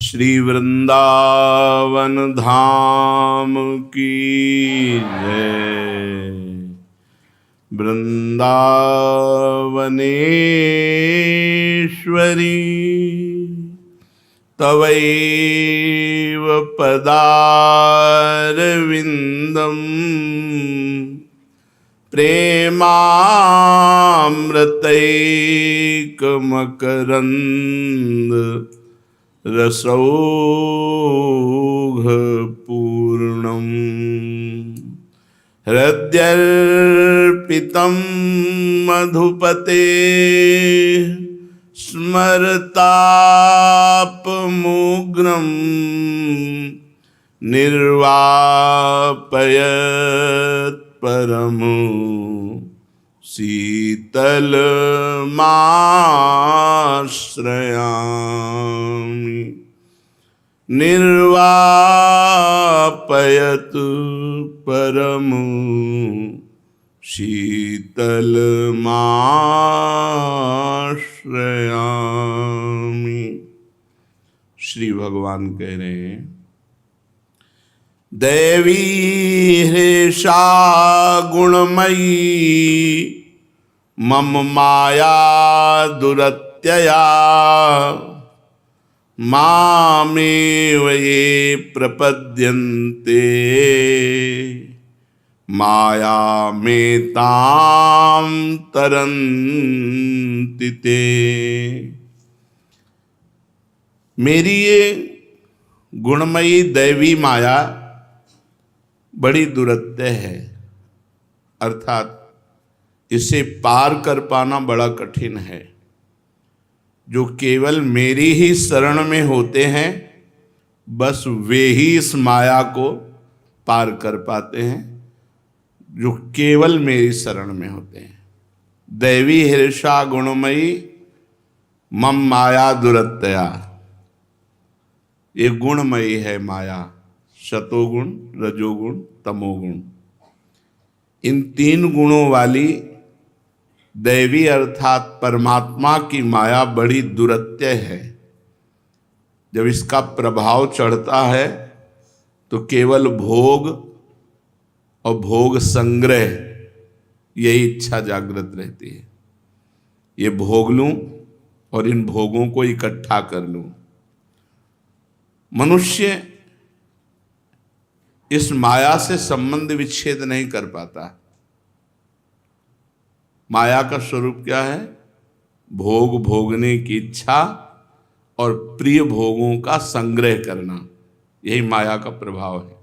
श्री वृंदावन धाम की जय। वृंदावनेश्वरी तवैव पदारविंदम प्रेमामृतैकमकरंद रसौघपूर्णम् हृद्यर्पितं मधुपते स्मरतापमुग्रं निर्वापयत् परम शीतलमाश्रयामि। निर्वापयतु परम शीतलमाश्रयामि। श्री भगवान कह रहे हैं, दैवी हृषा गुणमयी मम माया दुरत्यया मामेव ये प्रपद्यन्ते माया मेतां तरन्ति ते। मेरी ये गुणमयी दैवी माया बड़ी दुरत्य है, अर्थात इसे पार कर पाना बड़ा कठिन है। जो केवल मेरी ही शरण में होते हैं, बस वे ही इस माया को पार कर पाते हैं, जो केवल मेरी शरण में होते हैं। दैवी हृषा गुणमयी मम माया दुरत्यया। ये गुणमयी है माया, सतोगुण, रजोगुण, तमोगुण। इन तीन गुणों वाली दैवी अर्थात परमात्मा की माया बड़ी दुरत्य है। जब इसका प्रभाव चढ़ता है तो केवल भोग और भोग संग्रह, यही इच्छा जागृत रहती है। ये भोग लूं और इन भोगों को इकट्ठा कर लूं। मनुष्य इस माया से संबंध विच्छेद नहीं कर पाता। माया का स्वरूप क्या है? भोग भोगने की इच्छा और प्रिय भोगों का संग्रह करना, यही माया का प्रभाव है।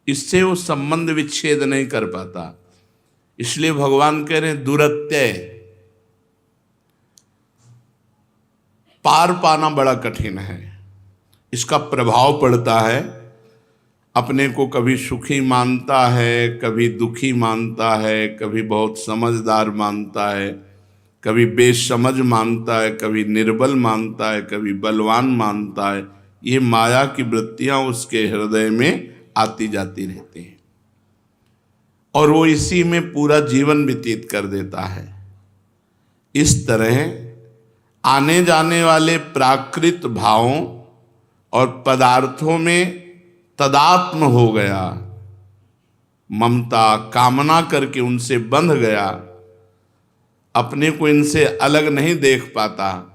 इससे वो संबंध विच्छेद नहीं कर पाता। इसलिए भगवान कह रहे हैं दुरत्यय, पार पाना बड़ा कठिन है। इसका प्रभाव पड़ता है, अपने को कभी सुखी मानता है, कभी दुखी मानता है, कभी बहुत समझदार मानता है, कभी बेसमझ मानता है, कभी निर्बल मानता है, कभी बलवान मानता है। ये माया की वृत्तियां उसके हृदय में आती जाती रहती हैं और वो इसी में पूरा जीवन व्यतीत कर देता है। इस तरह आने जाने वाले प्राकृत भावों और पदार्थों में तदात्म हो गया, ममता कामना करके उनसे बंध गया, अपने को इनसे अलग नहीं देख पाता।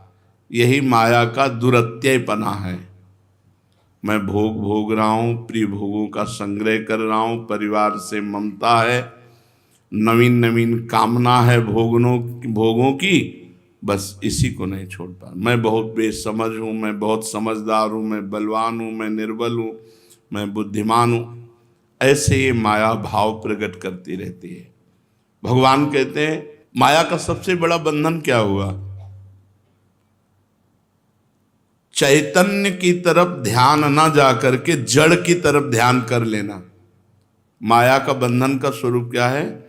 यही माया का दुरत्ययपना है। मैं भोग भोग रहा हूँ, प्रिय भोगों का संग्रह कर रहा हूँ, परिवार से ममता है, नवीन नवीन कामना है भोगों की, बस इसी को नहीं छोड़ पा। मैं बहुत बेसमझ हूँ, मैं बहुत समझदार हूँ, मैं बलवान हूँ, मैं निर्बल हूँ, मैं बुद्धिमान हूँ। ऐसे ये माया भाव प्रकट करती रहती है। भगवान कहते हैं माया का सबसे बड़ा बंधन क्या हुआ? चैतन्य की तरफ ध्यान ना जा करके जड़ की तरफ ध्यान कर लेना। माया का बंधन का स्वरूप क्या है?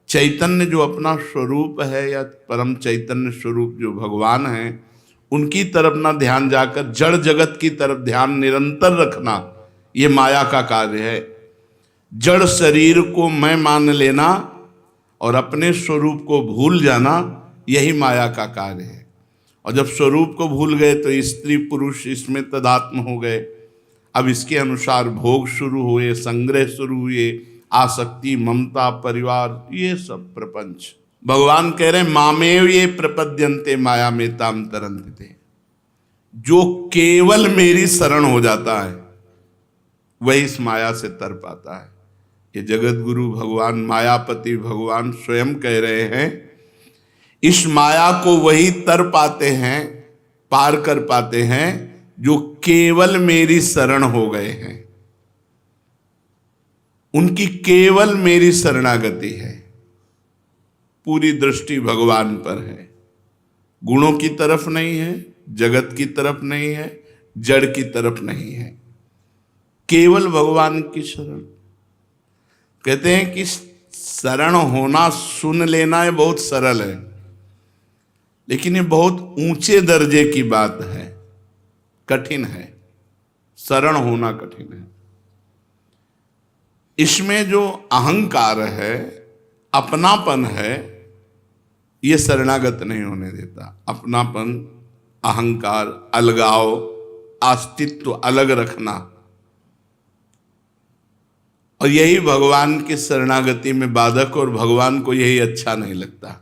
चैतन्य जो अपना स्वरूप है, या परम चैतन्य स्वरूप जो भगवान है, उनकी तरफ ना ध्यान जाकर जड़ जगत की तरफ ध्यान निरंतर रखना, ये माया का कार्य है। जड़ शरीर को मैं मान लेना और अपने स्वरूप को भूल जाना, यही माया का कार्य है। और जब स्वरूप को भूल गए तो स्त्री पुरुष इसमें तदात्म हो गए। अब इसके अनुसार भोग शुरू हुए, संग्रह शुरू हुए, आसक्ति, ममता, परिवार, ये सब प्रपंच। भगवान कह रहे हैं मामेव ये प्रपद्यन्ते माया में ताम तरन्ते। जो केवल मेरी शरण हो जाता है वही इस माया से तर पाता है। ये जगत गुरु भगवान, मायापति भगवान स्वयं कह रहे हैं इस माया को वही तर पाते हैं, पार कर पाते हैं जो केवल मेरी शरण हो गए हैं। उनकी केवल मेरी शरणागति है, पूरी दृष्टि भगवान पर है, गुणों की तरफ नहीं है, जगत की तरफ नहीं है, जड़ की तरफ नहीं है, केवल भगवान की शरण। कहते हैं कि शरण होना, सुन लेना ये बहुत सरल है, लेकिन ये बहुत ऊंचे दर्जे की बात है, कठिन है। शरण होना कठिन है। इसमें जो अहंकार है, अपनापन है, ये शरणागत नहीं होने देता। अपनापन, अहंकार, अलगाव, अस्तित्व अलग रखना, और यही भगवान की शरणागति में बाधक, और भगवान को यही अच्छा नहीं लगता।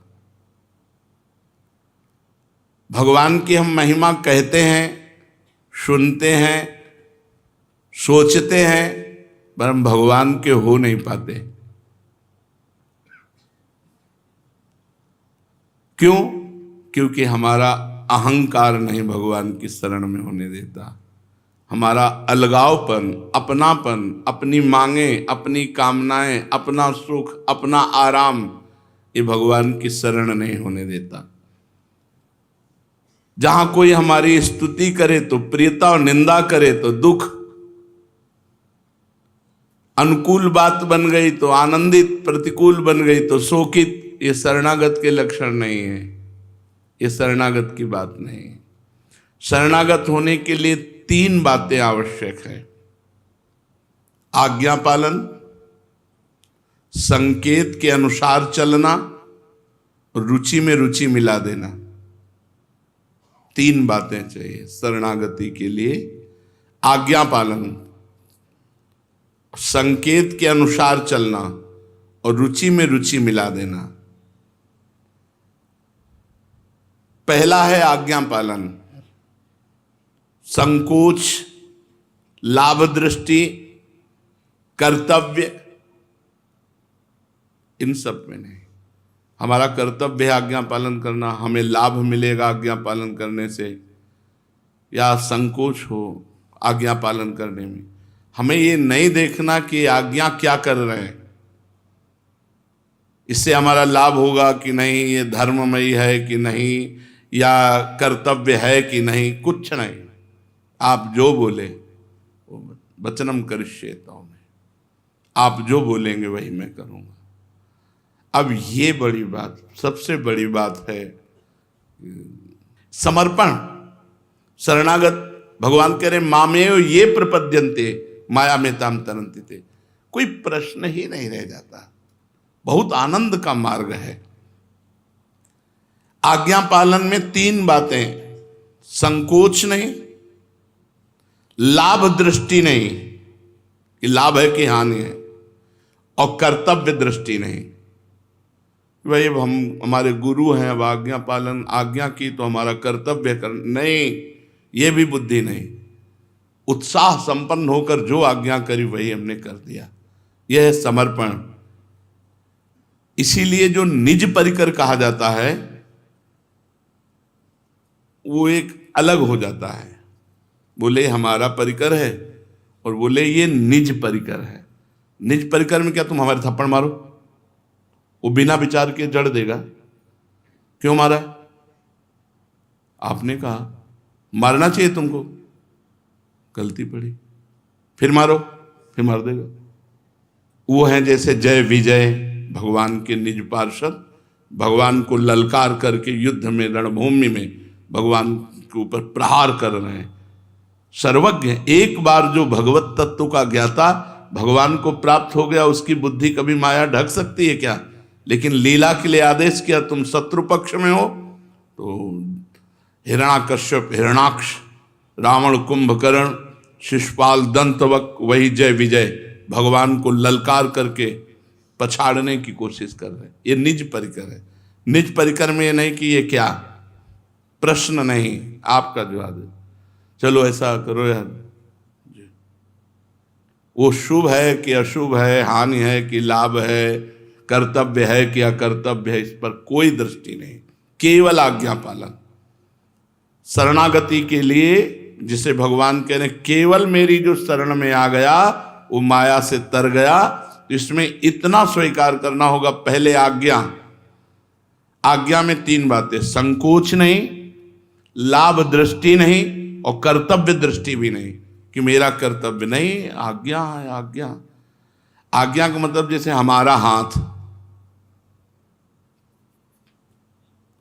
भगवान की हम महिमा कहते हैं, सुनते हैं, सोचते हैं, पर हम भगवान के हो नहीं पाते। क्यों? क्योंकि हमारा अहंकार नहीं भगवान की शरण में होने देता। हमारा अलगावपन, अपनापन, अपनी मांगे, अपनी कामनाएं, अपना सुख, अपना आराम, ये भगवान की शरण नहीं होने देता। जहां कोई हमारी स्तुति करे तो प्रियता, और निंदा करे तो दुख, अनुकूल बात बन गई तो आनंदित, प्रतिकूल बन गई तो शोकित, ये शरणागत के लक्षण नहीं है, ये शरणागत की बात नहीं है। शरणागत होने के लिए 3 बातें आवश्यक है: आज्ञा पालन, संकेत के अनुसार चलना, रुचि में रुचि मिला देना। 3 बातें चाहिए शरणागति के लिए: आज्ञा पालन, संकेत के अनुसार चलना, और रुचि में रुचि मिला देना। पहला है आज्ञा पालन। संकोच, लाभ दृष्टि, कर्तव्य, इन सब में नहीं। हमारा कर्तव्य है आज्ञा पालन करना, हमें लाभ मिलेगा आज्ञा पालन करने से, या संकोच हो आज्ञा पालन करने में। हमें ये नहीं देखना कि आज्ञा क्या कर रहे हैं, इससे हमारा लाभ होगा कि नहीं, ये धर्ममयी है कि नहीं, या कर्तव्य है कि नहीं, कुछ नहीं। आप जो बोले, वचनम करिष्येत, आप जो बोलेंगे वही मैं करूँगा। अब ये बड़ी बात, सबसे बड़ी बात है समर्पण। शरणागत, भगवान कह रहे मामेव ये प्रपद्यन्ते माया में ताम तरन्ते। कोई प्रश्न ही नहीं रह जाता, बहुत आनंद का मार्ग है। आज्ञा पालन में 3 बातें: संकोच नहीं, लाभ दृष्टि नहीं कि लाभ है कि हानि है, और कर्तव्य दृष्टि नहीं। भाई अब हम हमारे गुरु हैं, अब आज्ञा पालन, आज्ञा की तो हमारा कर्तव्य कर, नहीं, ये भी बुद्धि नहीं। उत्साह संपन्न होकर जो आज्ञा करी वही हमने कर दिया, यह है समर्पण। इसीलिए जो निज परिकर कहा जाता है वो एक अलग हो जाता है। बोले हमारा परिकर है, और बोले ये निज परिकर है। निज परिकर में क्या तुम हमारे थप्पड़ मारो, वो बिना विचार के जड़ देगा। क्यों मारा? आपने कहा मारना चाहिए तुमको, गलती पड़ी, फिर मारो, फिर मार देगा। वो है जैसे जय विजय, भगवान के निज पार्षद, भगवान को ललकार करके युद्ध में, रणभूमि में भगवान के ऊपर प्रहार कर रहे हैं। सर्वज्ञ, एक बार जो भगवत तत्व का ज्ञाता भगवान को प्राप्त हो गया, उसकी बुद्धि कभी माया ढक सकती है क्या? लेकिन लीला के लिए आदेश किया, तुम शत्रु पक्ष में हो तो हिरणाकश्यप, हिरणाक्ष, रावण, कुंभकर्ण, शिशुपाल, दंतवक्, वही जय विजय भगवान को ललकार करके पछाड़ने की कोशिश कर रहे हैं। ये निज परिकर है। निज परिकर में ये नहीं कि ये क्या, प्रश्न नहीं, आपका जवाब है। चलो ऐसा करो यार, वो शुभ है कि अशुभ है, हानि है कि लाभ है, कर्तव्य है कि अकर्तव्य है, इस पर कोई दृष्टि नहीं, केवल आज्ञा पालन। शरणागति के लिए जिसे भगवान कह रहे केवल मेरी जो शरण में आ गया वो माया से तर गया, तो इसमें इतना स्वीकार करना होगा, पहले आज्ञा। आज्ञा में 3 बातें, संकोच नहीं, लाभ दृष्टि नहीं और कर्तव्य दृष्टि भी नहीं कि मेरा कर्तव्य नहीं, आज्ञा है। आज्ञा, आज्ञा का मतलब जैसे हमारा हाथ,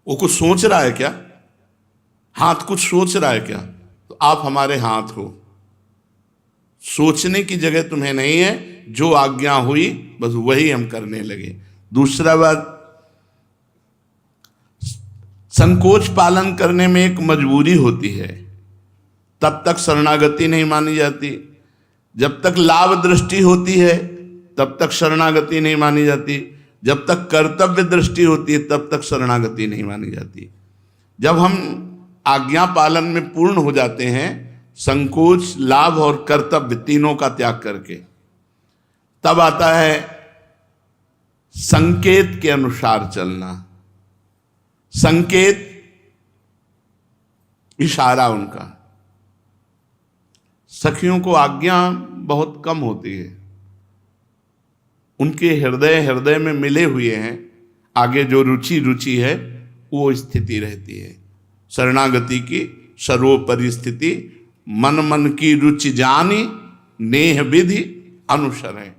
वो कुछ सोच रहा है क्या? हाथ कुछ सोच रहा है क्या? तो आप हमारे हाथ हो, सोचने की जगह तुम्हें नहीं है, जो आज्ञा हुई बस वही हम करने लगे। दूसरा बात, संकोच पालन करने में एक मजबूरी होती है, तब तक शरणागति नहीं मानी जाती। जब तक लाभ दृष्टि होती है तब तक शरणागति नहीं मानी जाती। जब तक कर्तव्य दृष्टि होती है तब तक शरणागति नहीं मानी जाती। जब हम आज्ञा पालन में पूर्ण हो जाते हैं, संकोच, लाभ और कर्तव्य तीनों का त्याग करके, तब आता है संकेत के अनुसार चलना। संकेत, इशारा उनका। सखियों को आज्ञा बहुत कम होती है, उनके हृदय में मिले हुए हैं, आगे जो रुचि है वो स्थिति रहती है। शरणागति की सर्वोपरि स्थिति, मन मन की रुचि जानी, नेह विधि अनुसर है।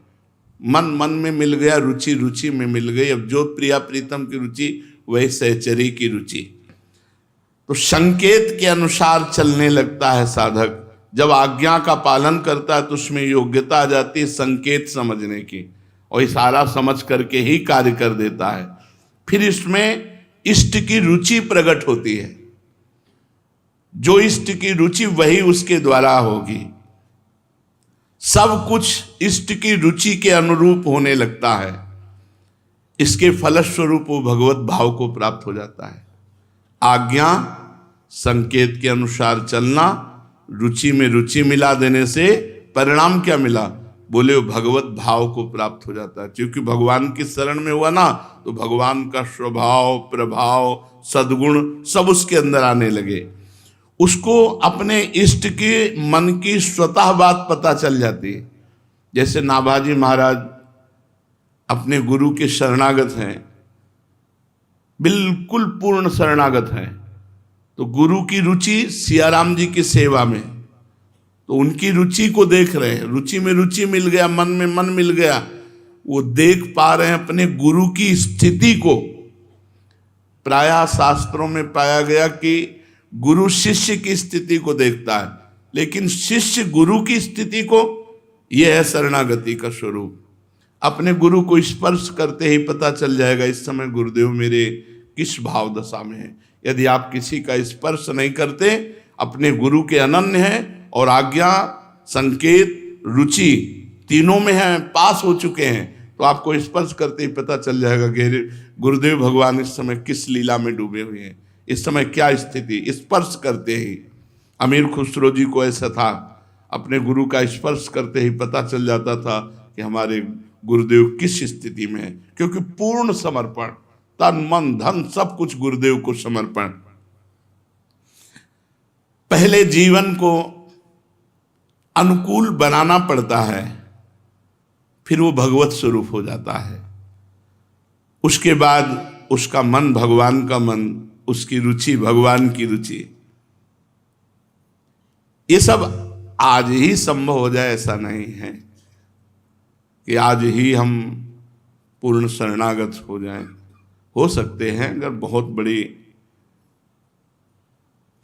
मन में मिल गया, रुचि में मिल गई। अब जो प्रिया प्रीतम की रुचि वही सहचरी की रुचि। तो संकेत के अनुसार चलने लगता है साधक। जब आज्ञा का पालन करता है तो उसमें योग्यता आ जाती है संकेत समझने की, और इशारा समझ करके ही कार्य कर देता है। फिर इसमें इष्ट की रुचि प्रकट होती है। जो इष्ट की रुचि वही उसके द्वारा होगी। सब कुछ इष्ट की रुचि के अनुरूप होने लगता है। इसके फलस्वरूप वो भगवत भाव को प्राप्त हो जाता है। आज्ञा, संकेत के अनुसार चलना, रुचि में रुचि मिला देने से परिणाम क्या मिला? बोले वो भगवत भाव को प्राप्त हो जाता है। क्योंकि भगवान की शरण में हुआ ना, तो भगवान का स्वभाव, प्रभाव, सद्गुण सब उसके अंदर आने लगे। उसको अपने इष्ट के मन की स्वतः बात पता चल जाती है। जैसे नाभाजी महाराज अपने गुरु के शरणागत हैं, बिल्कुल पूर्ण शरणागत हैं। तो गुरु की रुचि सियाराम जी की सेवा में, तो उनकी रुचि को देख रहे हैं। रुचि में रुचि मिल गया, मन में मन मिल गया। वो देख पा रहे हैं अपने गुरु की स्थिति को। प्रायः शास्त्रों में पाया गया कि गुरु शिष्य की स्थिति को देखता है, लेकिन शिष्य गुरु की स्थिति को, यह है शरणागति का स्वरूप। अपने गुरु को स्पर्श करते ही पता चल जाएगा इस समय गुरुदेव मेरे किस भाव दशा में है। यदि आप किसी का स्पर्श नहीं करते, अपने गुरु के अनन्य हैं और आज्ञा, संकेत, रुचि तीनों में हैं, पास हो चुके हैं, तो आपको स्पर्श करते ही पता चल जाएगा कि गुरुदेव भगवान इस समय किस लीला में डूबे हुए हैं, इस समय क्या स्थिति। स्पर्श करते ही अमीर खुसरो जी को ऐसा था, अपने गुरु का स्पर्श करते ही पता चल जाता था कि हमारे गुरुदेव किस स्थिति में है। क्योंकि पूर्ण समर्पण, तन मन धन सब कुछ गुरुदेव को समर्पण। पहले जीवन को अनुकूल बनाना पड़ता है, फिर वो भगवत स्वरूप हो जाता है। उसके बाद उसका मन भगवान का मन, उसकी रुचि भगवान की रुचि। ये सब आज ही संभव हो जाए ऐसा नहीं है कि आज ही हम पूर्ण शरणागत हो जाएं। हो सकते हैं, अगर बहुत बड़ी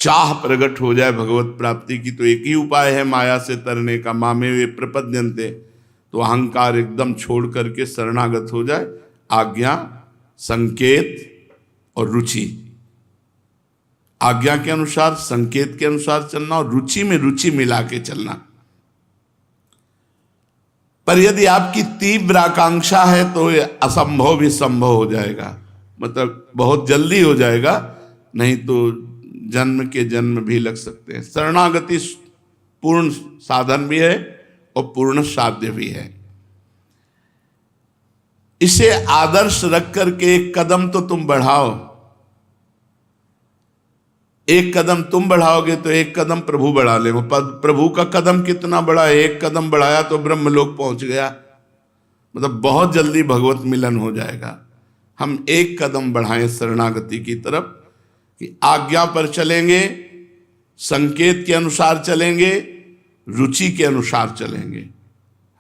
चाह प्रकट हो जाए भगवत प्राप्ति की, तो एक ही उपाय है माया से तरने का, मामे वे प्रपद्यन्ते। तो अहंकार एकदम छोड़ करके शरणागत हो जाए। आज्ञा, संकेत और रुचि, आज्ञा के अनुसार, संकेत के अनुसार चलना और रुचि में रुचि मिला के चलना। पर यदि आपकी तीव्र आकांक्षा है तो ये असंभव भी संभव हो जाएगा, मतलब बहुत जल्दी हो जाएगा, नहीं तो जन्म के जन्म भी लग सकते हैं। शरणागति पूर्ण साधन भी है और पूर्ण साध्य भी है। इसे आदर्श रख करके एक कदम तो तुम बढ़ाओ। एक कदम तुम बढ़ाओगे तो एक कदम प्रभु बढ़ा ले। प्रभु का कदम कितना बड़ा है, एक कदम बढ़ाया तो ब्रह्मलोक पहुंच गया, मतलब बहुत जल्दी भगवत मिलन हो जाएगा। हम एक कदम बढ़ाएं शरणागति की तरफ कि आज्ञा पर चलेंगे, संकेत के अनुसार चलेंगे, रुचि के अनुसार चलेंगे।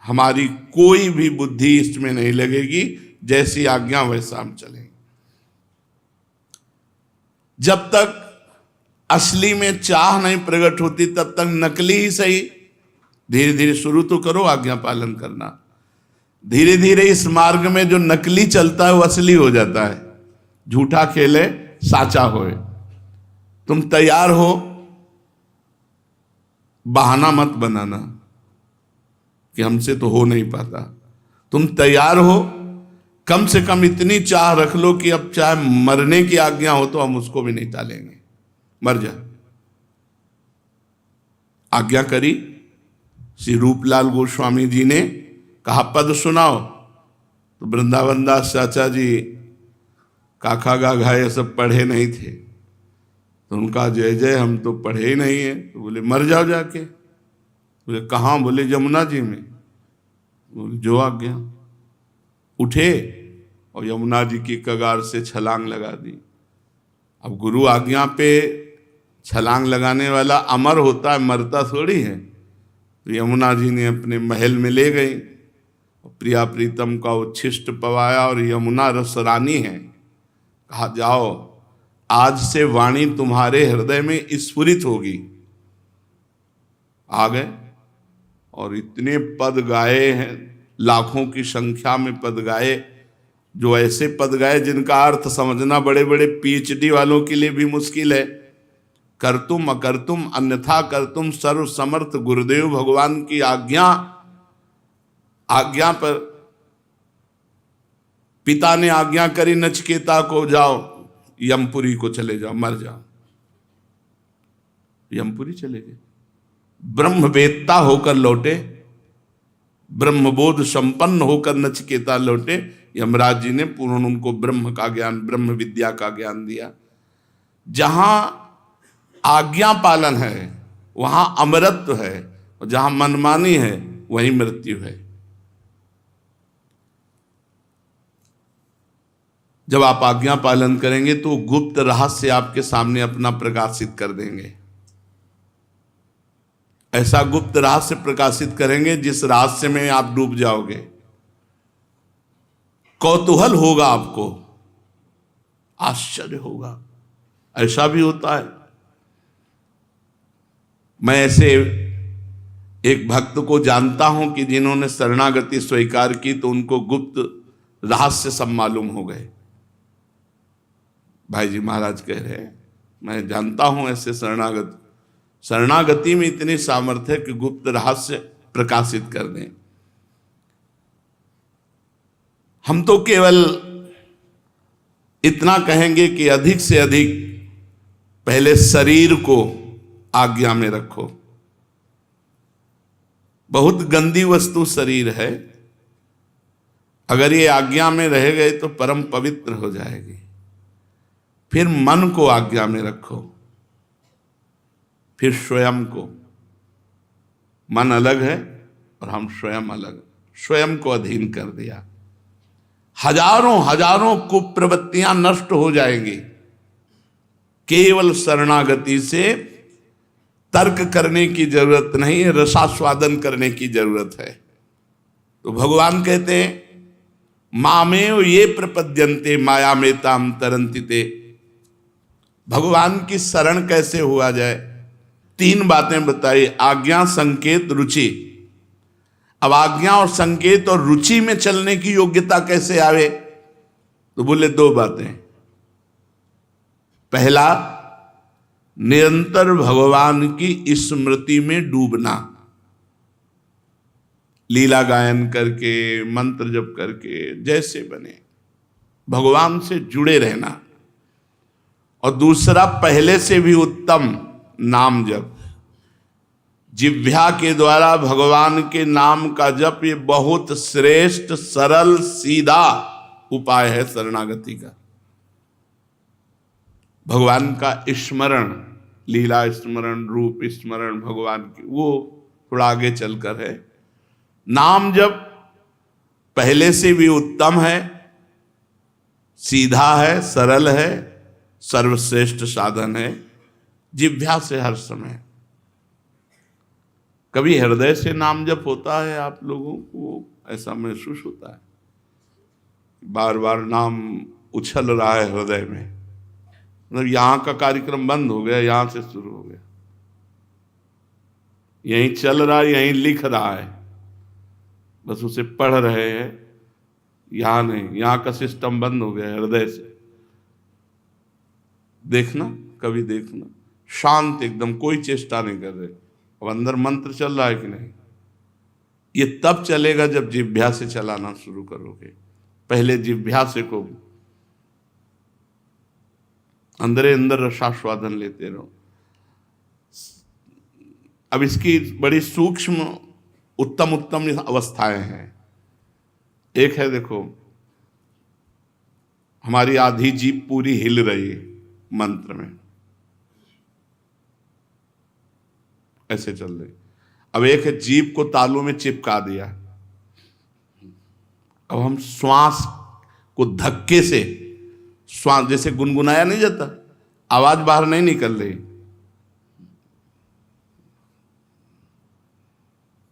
हमारी कोई भी बुद्धि इसमें नहीं लगेगी, जैसी आज्ञा वैसा हम चलेंगे। जब तक असली में चाह नहीं प्रकट होती तब तक नकली ही सही, धीरे धीरे शुरू तो करो आज्ञा पालन करना। धीरे धीरे इस मार्ग में जो नकली चलता है वो असली हो जाता है। झूठा खेले साचा होए। तुम तैयार हो, बहाना मत बनाना कि हमसे तो हो नहीं पाता। तुम तैयार हो, कम से कम इतनी चाह रख लो कि अब चाहे मरने की आज्ञा हो तो हम उसको भी नहीं टालेंगे, मर जा। आज्ञा करी। श्री रूपलाल गोस्वामी जी ने कहा पद सुनाओ, तो वृंदावन दास चाचा जी काखा गा घाये सब पढ़े नहीं थे, तो उनका जय जय हम तो पढ़े ही नहीं है। तो बोले मर जाओ जाके। बोले कहाँ? बोले यमुना जी में। बोले जो आज्ञा। उठे और यमुना जी की कगार से छलांग लगा दी। अब गुरु आज्ञा पे छलांग लगाने वाला अमर होता है, मरता थोड़ी है। तो यमुना जी ने अपने महल में ले गई, प्रिया प्रीतम का उच्छिष्ट पवाया और यमुना रसरानी है। कहा जाओ, आज से वाणी तुम्हारे हृदय में स्फुरित होगी। आ गए और इतने पद गाए हैं, लाखों की संख्या में पद गाए, जो ऐसे पद गाए जिनका अर्थ समझना बड़े बड़े पीएचडी वालों के लिए भी मुश्किल है। करतुम अकर्तुम अन्यथा करतुम सर्व समर्थ गुरुदेव भगवान की आज्ञा पर पिता ने आज्ञा करी नचिकेता को, जाओ यमपुरी को चले जाओ, मर जाओ। यमपुरी चले गए। ब्रह्मवेत्ता होकर लौटे, ब्रह्मबोध संपन्न होकर नचिकेता लौटे। यमराज जी ने पूर्ण उनको ब्रह्म का ज्ञान, ब्रह्म विद्या का ज्ञान दिया। जहां आज्ञा पालन है वहां अमरत्व है, और जहां मनमानी है वहीं मृत्यु है। जब आप आज्ञा पालन करेंगे तो गुप्त रहस्य आपके सामने अपना प्रकाशित कर देंगे। ऐसा गुप्त रहस्य प्रकाशित करेंगे जिस रहस्य में आप डूब जाओगे। कौतूहल होगा आपको, आश्चर्य होगा। ऐसा भी होता है। मैं ऐसे एक भक्त को जानता हूं कि जिन्होंने शरणागति स्वीकार की तो उनको गुप्त रहस्य सब मालूम हो गए। भाई जी महाराज कह रहे हैं, मैं जानता हूं ऐसे शरणागति में इतनी सामर्थ्य कि गुप्त रहस्य प्रकाशित कर दें। हम तो केवल इतना कहेंगे कि अधिक से अधिक पहले शरीर को आज्ञा में रखो। बहुत गंदी वस्तु शरीर है, अगर ये आज्ञा में रह गए तो परम पवित्र हो जाएगी। फिर मन को आज्ञा में रखो, फिर स्वयं को। मन अलग है और हम स्वयं अलग, स्वयं को अधीन कर दिया। हजारों कुप्रवृत्तियां नष्ट हो जाएंगी। केवल शरणागति से तर्क करने की जरूरत नहीं है, रसास्वादन करने की जरूरत है। तो भगवान कहते हैं मामेव ये प्रपद्यन्ते माया में ताम तरन्ति ते। भगवान की शरण कैसे हुआ जाए? 3 बातें बताई, आज्ञा, संकेत, रुचि। अब आज्ञा और संकेत और रुचि में चलने की योग्यता कैसे आवे? तो बोले 2 बातें। पहला, निरंतर भगवान की स्मृति में डूबना, लीला गायन करके, मंत्र जप करके, जैसे बने भगवान से जुड़े रहना। और दूसरा, पहले से भी उत्तम नाम जप, जिह्वा के द्वारा भगवान के नाम का जप, ये बहुत श्रेष्ठ, सरल, सीधा उपाय है शरणागति का। भगवान का स्मरण, लीला स्मरण, रूप स्मरण भगवान की, वो थोड़ा आगे चलकर है। नाम जप पहले से भी उत्तम है, सीधा है, सरल है, सर्वश्रेष्ठ साधन है। जिह्वा से हर समय, कभी हृदय से नाम जप होता है आप लोगों को ऐसा महसूस होता है, बार बार नाम उछल रहा है हृदय में, मतलब यहां का कार्यक्रम बंद हो गया, यहां से शुरू हो गया, यहीं चल रहा है, यहीं लिख रहा है, बस उसे पढ़ रहे हैं, यहां नहीं, यहां का सिस्टम बंद हो गया हृदय से। देखना, कभी देखना, शांत एकदम, कोई चेष्टा नहीं कर रहे, अब अंदर मंत्र चल रहा है कि नहीं। ये तब चलेगा जब जिह्वा से चलाना शुरू करोगे। पहले जिह्वा से को अंदर अंदर रसास्वादन लेते रहो। अब इसकी बड़ी सूक्ष्म उत्तम उत्तम अवस्थाएं हैं। एक है, देखो, हमारी आधी जीभ पूरी हिल रही है मंत्र में, ऐसे चल रही। अब एक है, जीभ को तालू में चिपका दिया, अब हम श्वास को धक्के से, श्वास जैसे गुनगुनाया नहीं जाता, आवाज बाहर नहीं निकल रही,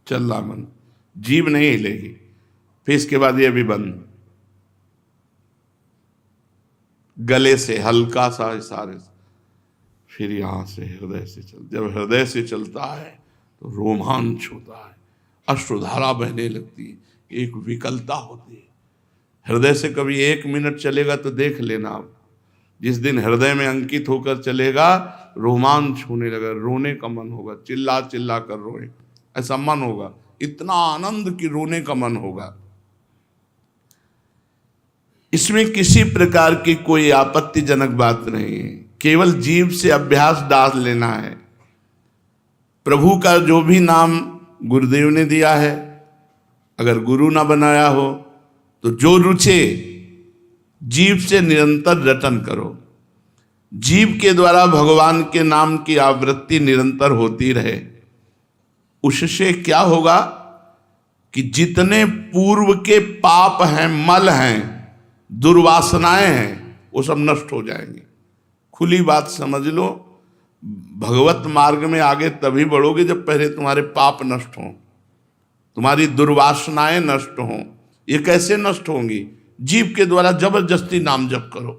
चल रहा मन, जीभ नहीं हिलेगी। फिर इसके बाद ये भी बंद, गले से हल्का सा इशारे से, फिर यहां से हृदय से चल। जब हृदय से चलता है तो रोमांच होता है, अश्रुधारा बहने लगती है, एक विकलता होती है। हृदय से कभी 1 मिनट चलेगा तो देख लेना आप, जिस दिन हृदय में अंकित होकर चलेगा, रोमांच होने लगा, रोने का मन होगा, चिल्ला चिल्ला कर रोए, ऐसा मन होगा, इतना आनंद की रोने का मन होगा। इसमें किसी प्रकार की कोई आपत्तिजनक बात नहीं है, केवल जीभ से अभ्यास डाल लेना है। प्रभु का जो भी नाम गुरुदेव ने दिया है, अगर गुरु ना बनाया हो तो जो रुचे, जीभ से निरंतर रटन करो। जीभ के द्वारा भगवान के नाम की आवृत्ति निरंतर होती रहे। उससे क्या होगा कि जितने पूर्व के पाप हैं, मल हैं, दुर्वासनाएं हैं, वो सब नष्ट हो जाएंगे। खुली बात समझ लो, भगवत मार्ग में आगे तभी बढ़ोगे जब पहले तुम्हारे पाप नष्ट हों, तुम्हारी दुर्वासनाएं नष्ट हों। ये कैसे नष्ट होंगी? जीभ के द्वारा जबरदस्ती नाम जप करो।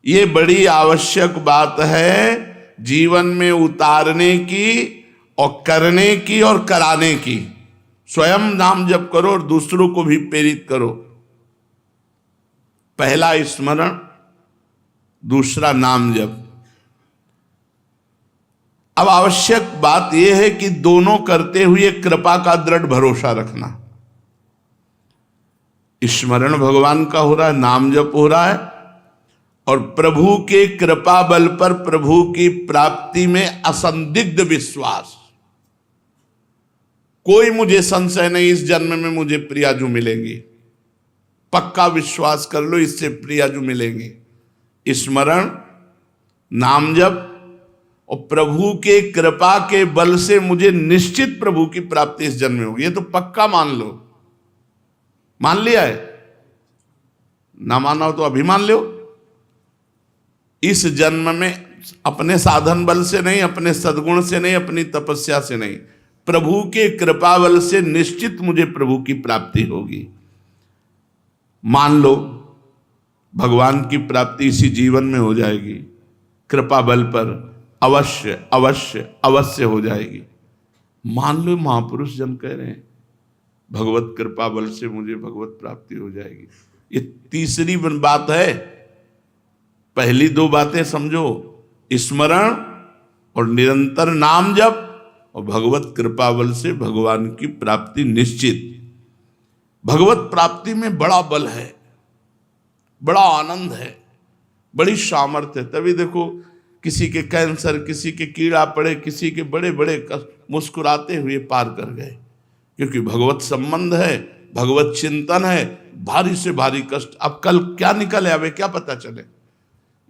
ये बड़ी आवश्यक बात है जीवन में उतारने की और करने की और कराने की। स्वयं नाम जप करो और दूसरों को भी प्रेरित करो। पहला स्मरण, दूसरा नाम जप। अब आवश्यक बात यह है कि दोनों करते हुए कृपा का दृढ़ भरोसा रखना। स्मरण भगवान का हो रहा है, नाम जप हो रहा है, और प्रभु के कृपा बल पर प्रभु की प्राप्ति में असंदिग्ध विश्वास। कोई मुझे संशय नहीं, इस जन्म में मुझे प्रियाजू मिलेंगी। पक्का विश्वास कर लो, इससे प्रियाजू मिलेंगी। स्मरण, नाम जप और प्रभु के कृपा के बल से मुझे निश्चित प्रभु की प्राप्ति इस जन्म में होगी। ये तो पक्का मान लो। मान लिया है? ना माना हो तो अभी मान लो। इस जन्म में अपने साधन बल से नहीं, अपने सद्गुण से नहीं, अपनी तपस्या से नहीं, प्रभु के कृपा बल से निश्चित मुझे प्रभु की प्राप्ति होगी। मान लो, भगवान की प्राप्ति इसी जीवन में हो जाएगी। कृपा बल पर अवश्य अवश्य अवश्य हो जाएगी। मान लो, महापुरुष जन कह रहे हैं भगवत कृपा बल से मुझे भगवत प्राप्ति हो जाएगी। ये तीसरी बात है। पहली दो बातें समझो, स्मरण और निरंतर नाम जप और भगवत कृपा बल से भगवान की प्राप्ति निश्चित। भगवत प्राप्ति में बड़ा बल है, बड़ा आनंद है, बड़ी सामर्थ्य है। तभी देखो किसी के कैंसर, किसी के कीड़ा पड़े, किसी के बड़े बड़े कष्ट मुस्कुराते हुए पार कर गए, क्योंकि भगवत संबंध है, भगवत चिंतन है। भारी से भारी कष्ट अब कल क्या निकले आवे क्या पता चले।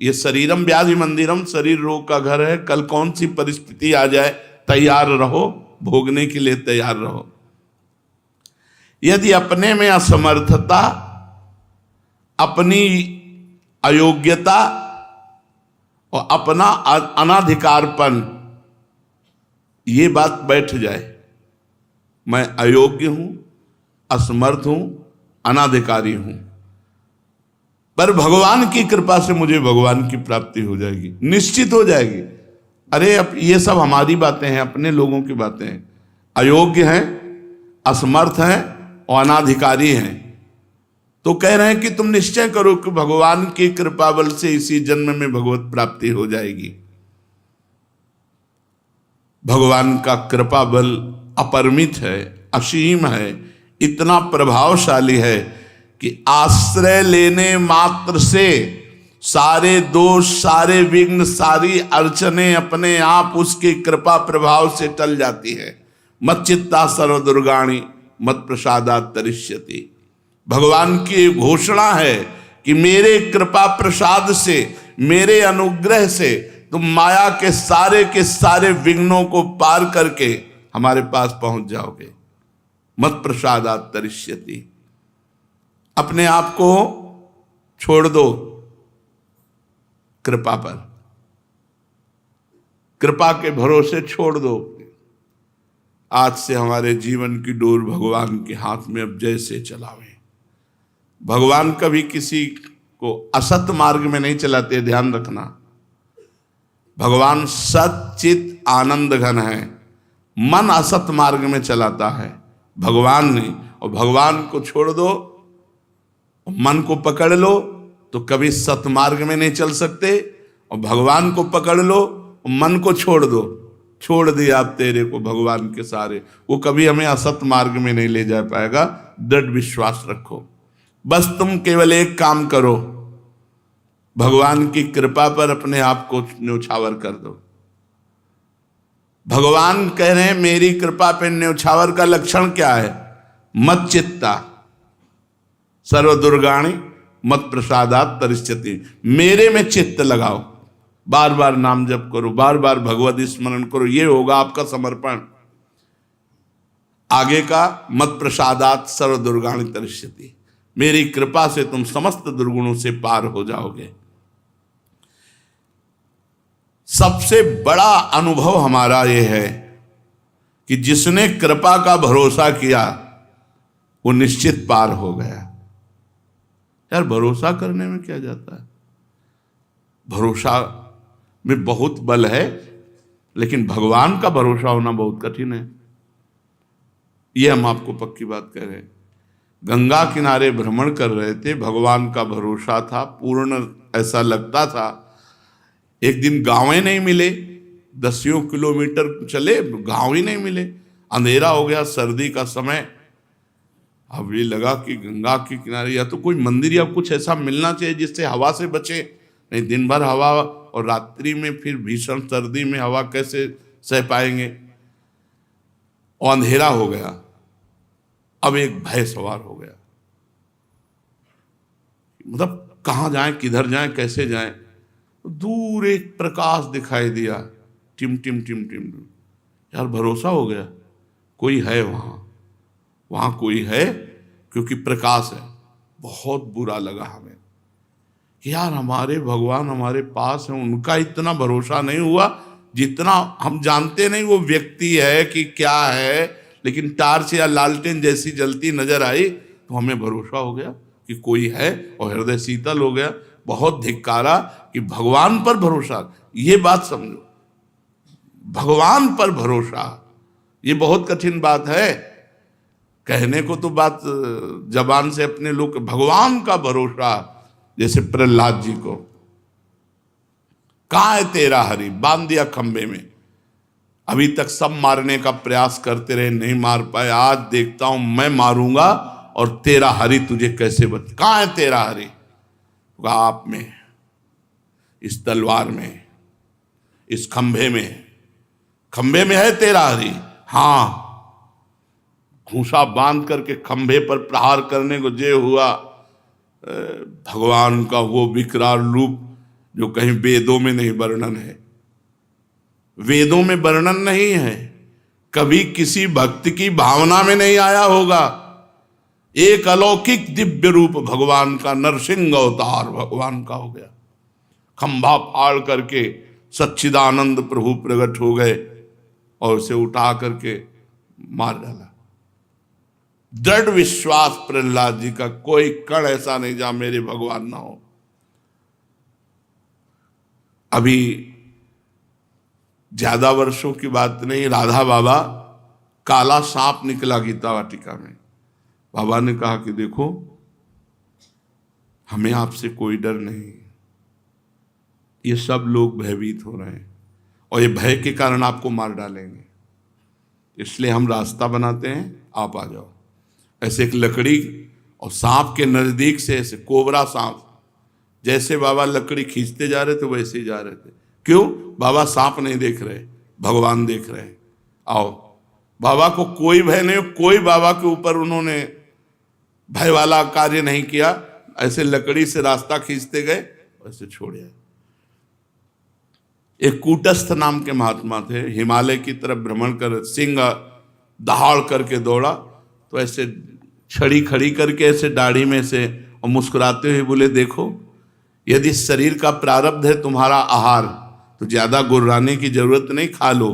ये शरीरम व्याधि मंदिरम, शरीर रोग का घर है। कल कौन सी परिस्थिति आ जाए, तैयार रहो, भोगने के लिए तैयार रहो। यदि अपने में असमर्थता, अपनी अयोग्यता और अपना अनाधिकारपन ये बात बैठ जाए, मैं अयोग्य हूं, असमर्थ हूं, अनाधिकारी हूं, पर भगवान की कृपा से मुझे भगवान की प्राप्ति हो जाएगी, निश्चित हो जाएगी। अरे अब ये सब हमारी बातें हैं, अपने लोगों की बातें हैं। अयोग्य हैं, असमर्थ हैं और अनाधिकारी हैं, तो कह रहे हैं कि तुम निश्चय करो कि भगवान की कृपा बल से इसी जन्म में भगवत प्राप्ति हो जाएगी। भगवान का कृपा बल अपरिमित है, असीम है, इतना प्रभावशाली है कि आश्रय लेने मात्र से सारे दोष, सारे विघ्न, सारी अड़चने अपने आप उसकी कृपा प्रभाव से टल जाती है। मच्चित्ता सर्वदुर्गाणि मत प्रसादात् तरिष्यति। भगवान की घोषणा है कि मेरे कृपा प्रसाद से, मेरे अनुग्रह से तुम माया के सारे विघ्नों को पार करके हमारे पास पहुंच जाओगे। मत प्रसादात् तरिष्यति। अपने आप को छोड़ दो कृपा पर, कृपा के भरोसे छोड़ दो। आज से हमारे जीवन की डोर भगवान के हाथ में अब जैसे चलावे। भगवान कभी किसी को असत मार्ग में नहीं चलाते, ध्यान रखना। भगवान सच्चित आनंद घन है, मन असत मार्ग में चलाता है, भगवान नहीं। और भगवान को छोड़ दो, मन को पकड़ लो तो कभी सतमार्ग में नहीं चल सकते, और भगवान को पकड़ लो, मन को छोड़ दो, छोड़ दिया आप तेरे को भगवान के सारे, वो कभी हमें असत मार्ग में नहीं ले जा पाएगा। दृढ़ विश्वास रखो। बस तुम केवल एक काम करो, भगवान की कृपा पर अपने आप को न्यौछावर कर दो। भगवान कह रहे हैं मेरी कृपा पे न्यौछावर का लक्षण क्या है? मत चित्ता सर्वदुर्गाणि मत प्रसादात् तरिष्यति। मेरे में चित्त लगाओ, बार बार नाम जप करो, बार बार भगवत स्मरण करो, ये होगा आपका समर्पण। आगे का मत प्रसादात् सर्वदुर्गाणि तरिष्यति, मेरी कृपा से तुम समस्त दुर्गुणों से पार हो जाओगे। सबसे बड़ा अनुभव हमारा यह है कि जिसने कृपा का भरोसा किया वो निश्चित पार हो गया। यार भरोसा करने में क्या जाता है, भरोसा में बहुत बल है, लेकिन भगवान का भरोसा होना बहुत कठिन है। ये हम आपको पक्की बात कह रहे हैं। गंगा किनारे भ्रमण कर रहे थे, भगवान का भरोसा था पूर्ण, ऐसा लगता था। एक दिन गाँव ही नहीं मिले, 10 किलोमीटर चले, गाँव ही नहीं मिले, अंधेरा हो गया, सर्दी का समय। अब ये लगा कि गंगा के किनारे या तो कोई मंदिर या कुछ ऐसा मिलना चाहिए जिससे हवा से बचे, नहीं दिन भर हवा और रात्रि में फिर भीषण सर्दी में हवा कैसे सह पाएंगे। और अंधेरा हो गया, अब एक भय सवार हो गया, मतलब कहाँ जाएं, किधर जाएं, कैसे जाएं। दूर एक प्रकाश दिखाई दिया, टिम टिम टिम टिम। यार भरोसा हो गया कोई है वहाँ, वहाँ कोई है, क्योंकि प्रकाश है। बहुत बुरा लगा हमें कि यार हमारे भगवान हमारे पास है, उनका इतना भरोसा नहीं हुआ जितना हम जानते नहीं वो व्यक्ति है कि क्या है, लेकिन टार्च या लालटेन जैसी जलती नजर आई तो हमें भरोसा हो गया कि कोई है, और हृदय शीतल हो गया। बहुत धिक्कारा कि भगवान पर भरोसा, ये बात समझो, भगवान पर भरोसा ये बहुत कठिन बात है। कहने को तो बात जबान से अपने लोग, भगवान का भरोसा, जैसे प्रहलाद जी को कहाँ है तेरा हरि? बांध दिया खंबे में। अभी तक सब मारने का प्रयास करते रहे, नहीं मार पाए। आज देखता हूं मैं मारूंगा और तेरा हरि तुझे कैसे बच। कहाँ है तेरा हरि? आप में, इस तलवार में, इस खंभे में। खंभे में है तेरा हरि? हाँ। घूसा बांध करके खंभे पर प्रहार करने को जे हुआ, भगवान का वो विकराल रूप जो कहीं वेदों में नहीं वर्णन है। वेदों में वर्णन नहीं है, कभी किसी भक्त की भावना में नहीं आया होगा। एक अलौकिक दिव्य रूप भगवान का, नरसिंह अवतार भगवान का हो गया। खंभा फाड़ करके सच्चिदानंद प्रभु प्रकट हो गए और उसे उठा करके मार डाला। दृढ़ विश्वास प्रहलाद जी का, कोई कण ऐसा नहीं जहां मेरे भगवान ना हो। अभी ज्यादा वर्षों की बात नहीं, राधा बाबा, काला सांप निकला गीता वाटिका में। बाबा ने कहा कि देखो, हमें आपसे कोई डर नहीं, ये सब लोग भयभीत हो रहे हैं और ये भय के कारण आपको मार डालेंगे, इसलिए हम रास्ता बनाते हैं, आप आ जाओ। ऐसे एक लकड़ी और सांप के नजदीक से, ऐसे कोबरा सांप, जैसे बाबा लकड़ी खींचते जा रहे थे वैसे ही जा रहे थे। क्यों? बाबा सांप नहीं देख रहे, भगवान देख रहे। आओ। बाबा को कोई भय नहीं, कोई बाबा के ऊपर उन्होंने भय वाला कार्य नहीं किया। ऐसे लकड़ी से रास्ता खींचते गए, वैसे छोड़े। एक कूटस्थ नाम के महात्मा थे, हिमालय की तरफ भ्रमण कर, सिंह दहाड़ करके दौड़ा तो ऐसे छड़ी खड़ी करके ऐसे दाढ़ी में से और मुस्कुराते हुए बोले, देखो, यदि शरीर का प्रारब्ध है तुम्हारा आहार तो ज्यादा गुर्राने की जरूरत नहीं, खा लो।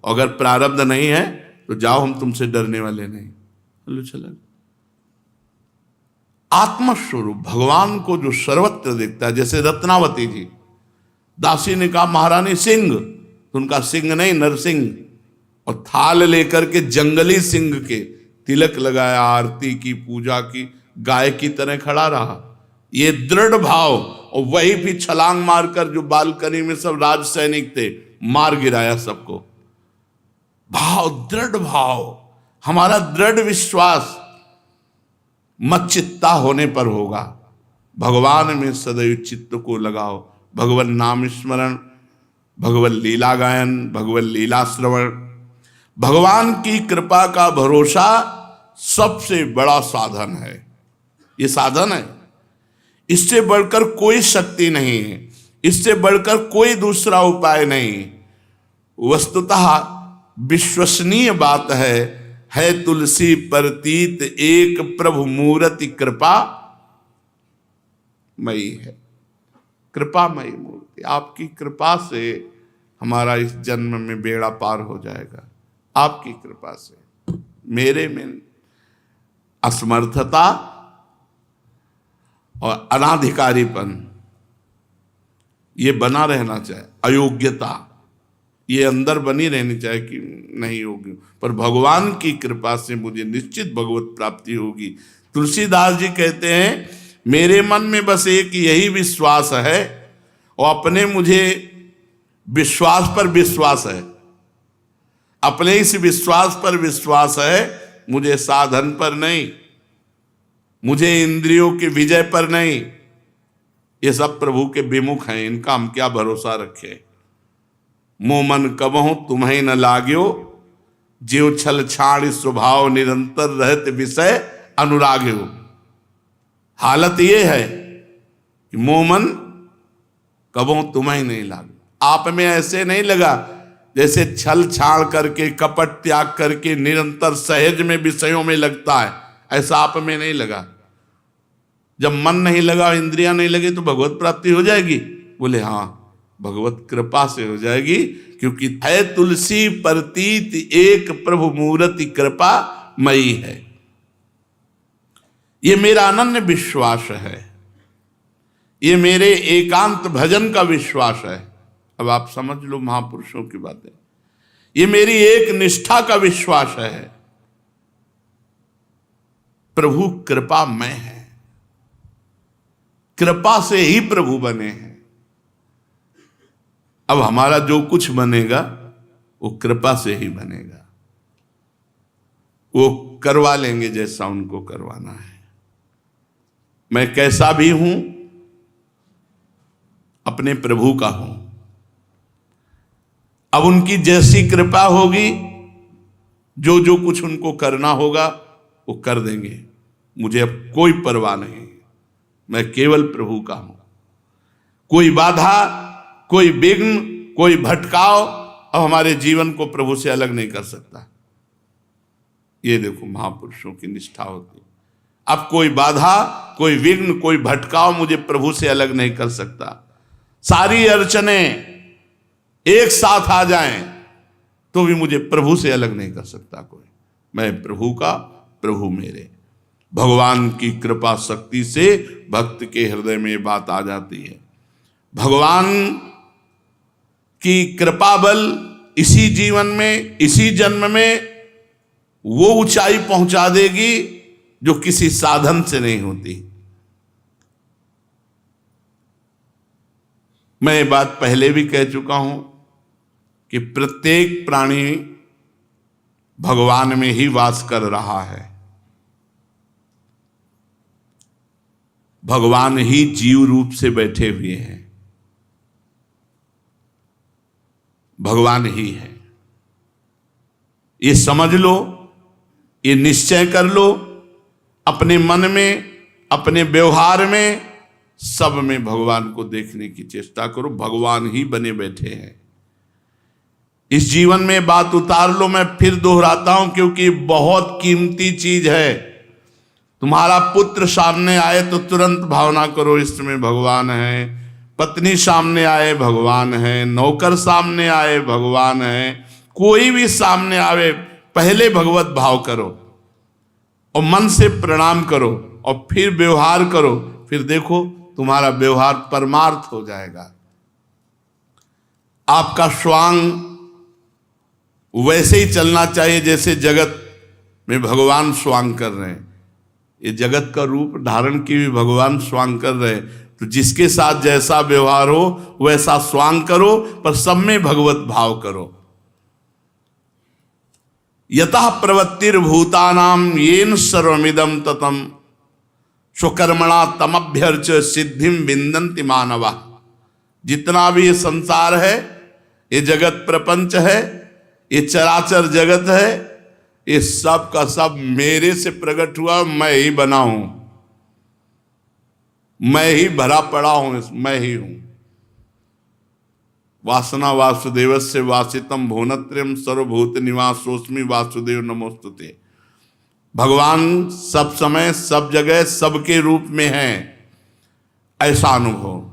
अगर प्रारब्ध नहीं है तो जाओ, हम तुमसे डरने वाले नहीं। चलो चलो। आत्मस्वरूप भगवान को जो सर्वत्र देखता है, जैसे रत्नावती जी, दासी ने कहा महारानी सिंह, तो उनका सिंह नहीं नरसिंह, और थाल लेकर के जंगली सिंह के तिलक लगाया, आरती की, पूजा की, गाय की तरह खड़ा रहा। ये दृढ़ भाव, और वही भी छलांग मारकर जो बालकनी में सब राज सैनिक थे, मार गिराया सबको। भाव, दृढ़ भाव, हमारा दृढ़ विश्वास मच्चित्ता होने पर होगा। भगवान में सदैव चित्त को लगाओ। भगवान नाम स्मरण, भगवत लीला गायन, भगवत लीला श्रवण, भगवान की कृपा का भरोसा सबसे बड़ा साधन है। ये साधन है, इससे बढ़कर कोई शक्ति नहीं है, इससे बढ़कर कोई दूसरा उपाय नहीं। वस्तुतः विश्वसनीय बात है तुलसी प्रतीत एक प्रभु मूर्ति कृपा मई है। कृपामयी मूर्ति, आपकी कृपा से हमारा इस जन्म में बेड़ा पार हो जाएगा। आपकी कृपा से मेरे में असमर्थता और अनाधिकारीपन ये बना रहना चाहिए, अयोग्यता ये अंदर बनी रहनी चाहिए कि नहीं होगी, पर भगवान की कृपा से मुझे निश्चित भगवत प्राप्ति होगी। तुलसीदास जी कहते हैं, मेरे मन में बस एक यही विश्वास है, और अपने मुझे विश्वास पर विश्वास है, अपने इस विश्वास पर विश्वास है, मुझे साधन पर नहीं, मुझे इंद्रियों के विजय पर नहीं। ये सब प्रभु के विमुख हैं, इनका हम क्या भरोसा रखें। मोमन कबहु तुम्हें न लाग्यो, जीव छल छाड़ स्वभाव निरंतर रहत विषय अनुराग्यो। हालत ये है कि मोमन कबहु तुम्हें नहीं लाग, आप में ऐसे नहीं लगा जैसे छल छाड़ करके, कपट त्याग करके निरंतर सहज में विषयों में लगता है, ऐसा आप में नहीं लगा। जब मन नहीं लगा, इंद्रियां नहीं लगी, तो भगवत प्राप्ति हो जाएगी। बोले हाँ, भगवत कृपा से हो जाएगी, क्योंकि है तुलसी प्रतीत एक प्रभु मूर्ति कृपा मई है। ये मेरा अनन्य विश्वास है, ये मेरे एकांत भजन का विश्वास है। अब आप समझ लो महापुरुषों की बातें, ये मेरी एक निष्ठा का विश्वास है। प्रभु कृपामय है, कृपा से ही प्रभु बने हैं। अब हमारा जो कुछ बनेगा वो कृपा से ही बनेगा। वो करवा लेंगे जैसा उनको करवाना है। मैं कैसा भी हूं अपने प्रभु का हूं। अब उनकी जैसी कृपा होगी, जो जो कुछ उनको करना होगा वो कर देंगे। मुझे अब कोई परवाह नहीं, मैं केवल प्रभु का हूं। कोई बाधा, कोई विघ्न, कोई भटकाव अब हमारे जीवन को प्रभु से अलग नहीं कर सकता। ये देखो महापुरुषों की निष्ठा होती है। अब कोई बाधा, कोई विघ्न, कोई भटकाव मुझे प्रभु से अलग नहीं कर सकता। सारी अड़चनें एक साथ आ जाएं तो भी मुझे प्रभु से अलग नहीं कर सकता कोई। मैं प्रभु का, प्रभु मेरे। भगवान की कृपा शक्ति से भक्त के हृदय में ये बात आ जाती है। भगवान की कृपा बल इसी जीवन में, इसी जन्म में वो ऊंचाई पहुंचा देगी जो किसी साधन से नहीं होती। मैं ये बात पहले भी कह चुका हूं कि प्रत्येक प्राणी भगवान में ही वास कर रहा है। भगवान ही जीव रूप से बैठे हुए हैं, भगवान ही है। ये समझ लो, ये निश्चय कर लो अपने मन में, अपने व्यवहार में, सब में भगवान को देखने की चेष्टा करो। भगवान ही बने बैठे हैं। इस जीवन में बात उतार लो। मैं फिर दोहराता हूं क्योंकि बहुत कीमती चीज है। तुम्हारा पुत्र सामने आए तो तुरंत भावना करो इसमें भगवान है। पत्नी सामने आए भगवान है। नौकर सामने आए भगवान है। कोई भी सामने आवे पहले भगवत भाव करो और मन से प्रणाम करो और फिर व्यवहार करो। फिर देखो तुम्हारा व्यवहार परमार्थ हो जाएगा। आपका स्वांग वैसे ही चलना चाहिए जैसे जगत में भगवान स्वांग कर रहे हैं। ये जगत का रूप धारण की भी भगवान स्वांग कर रहे हैं। तो जिसके साथ जैसा व्यवहार हो वैसा स्वांग करो, पर सब में भगवत भाव करो। यतः प्रवृत्तिर्भूतानां येन सर्वमिदं ततं स्वकर्मणा तमभ्यर्च सिद्धिं विन्दन्ति मानवा। जितना भी ये संसार है, ये जगत प्रपंच है, ये चराचर जगत है, ये सब का सब मेरे से प्रकट हुआ। मैं ही बना हूं, मैं ही भरा पड़ा हूं, मैं ही हूं। वासना वासुदेवस्य वासितम भुवनत्रयम् सर्वभूत निवासोऽस्मि वासुदेव नमोस्तुते। भगवान सब समय, सब जगह, सबके रूप में है, ऐसा अनुभव।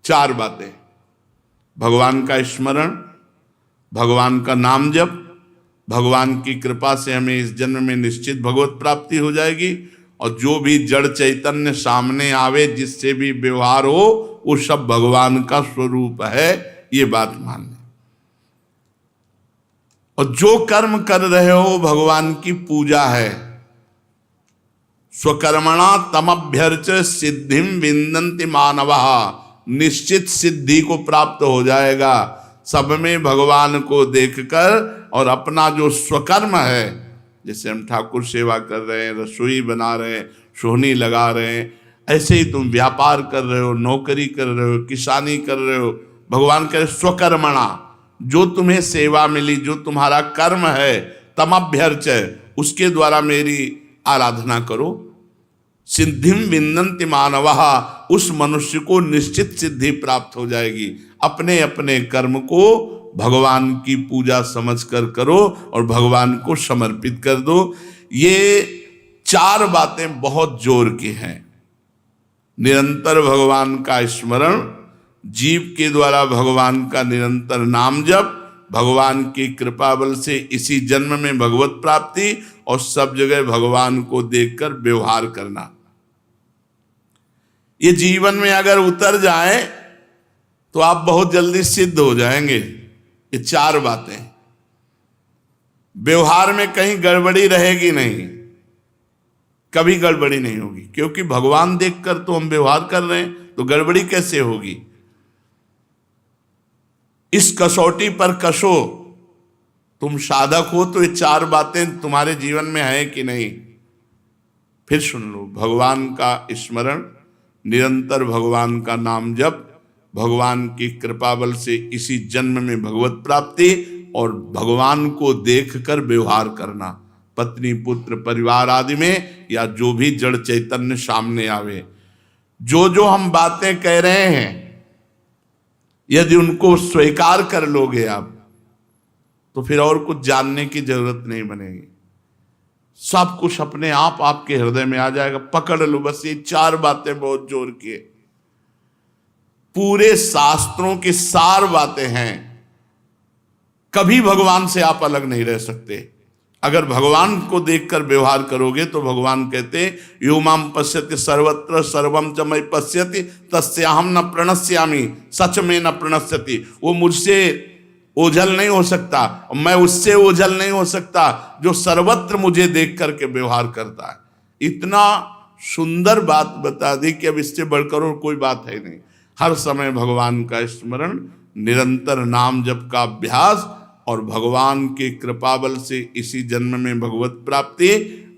चार बातें: भगवान का स्मरण, भगवान का नाम जप, भगवान की कृपा से हमें इस जन्म में निश्चित भगवत प्राप्ति हो जाएगी, और जो भी जड़ चैतन्य सामने आवे, जिससे भी व्यवहार हो, वो सब भगवान का स्वरूप है, ये बात मान लें। और जो कर्म कर रहे हो भगवान की पूजा है। स्वकर्मणा तमभ्यर्च सिद्धिं विन्दन्ति मानवः। निश्चित सिद्धि को प्राप्त हो जाएगा सब में भगवान को देखकर। और अपना जो स्वकर्म है, जैसे हम ठाकुर सेवा कर रहे हैं, रसोई बना रहे हैं, सोहनी लगा रहे हैं, ऐसे ही तुम व्यापार कर रहे हो, नौकरी कर रहे हो, किसानी कर रहे हो, भगवान कहे स्वकर्मणा, जो तुम्हें सेवा मिली, जो तुम्हारा कर्म है, तमभ्यर्च, उसके द्वारा मेरी आराधना करो। सिद्धिं विन्दन्ति मानवः, उस मनुष्य को निश्चित सिद्धि प्राप्त हो जाएगी। अपने अपने कर्म को भगवान की पूजा समझकर करो और भगवान को समर्पित कर दो। ये चार बातें बहुत जोर की हैं। निरंतर भगवान का स्मरण, जीव के द्वारा भगवान का निरंतर नाम जप, भगवान की कृपा बल से इसी जन्म में भगवत प्राप्ति, और सब जगह भगवान को देखकर व्यवहार करना। ये जीवन में अगर उतर जाए तो आप बहुत जल्दी सिद्ध हो जाएंगे। ये चार बातें, व्यवहार में कहीं गड़बड़ी रहेगी नहीं, कभी गड़बड़ी नहीं होगी, क्योंकि भगवान देखकर तो हम व्यवहार कर रहे हैं, तो गड़बड़ी कैसे होगी। इस कसौटी पर कसो, तुम साधक हो तो ये 4 बातें तुम्हारे जीवन में है कि नहीं। फिर सुन लो, भगवान का स्मरण, निरंतर भगवान का नाम जप, भगवान की कृपा बल से इसी जन्म में भगवत प्राप्ति, और भगवान को देखकर व्यवहार करना, पत्नी पुत्र परिवार आदि में, या जो भी जड़ चैतन्य सामने आवे। जो जो हम बातें कह रहे हैं यदि उनको स्वीकार कर लोगे आप, तो फिर और कुछ जानने की जरूरत नहीं बनेगी। सब कुछ अपने आप आपके हृदय में आ जाएगा। पकड़ लो बस ये 4 बातें बहुत जोर के, पूरे शास्त्रों की सार बातें हैं। कभी भगवान से आप अलग नहीं रह सकते। अगर भगवान को देखकर व्यवहार करोगे तो भगवान कहते यो माम पश्यति सर्वत्र सर्वम च मयि पश्यति तस्याहम न प्रणश्यामि सच में न प्रणश्यति। वो मुझसे ओझल नहीं हो सकता, मैं उससे ओझल नहीं हो सकता जो सर्वत्र मुझे देख करके व्यवहार करता है। इतना सुंदर बात बता दी कि अब इससे बढ़कर और कोई बात है नहीं। हर समय भगवान का स्मरण, निरंतर नाम जप का अभ्यास, और भगवान के कृपा बल से इसी जन्म में भगवत प्राप्ति,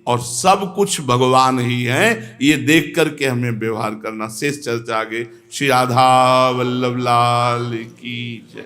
और सब कुछ भगवान ही है, ये देख करके हमें व्यवहार करना। शेष चर्चा आगे। श्री राधा वल्लभ लाल की जय।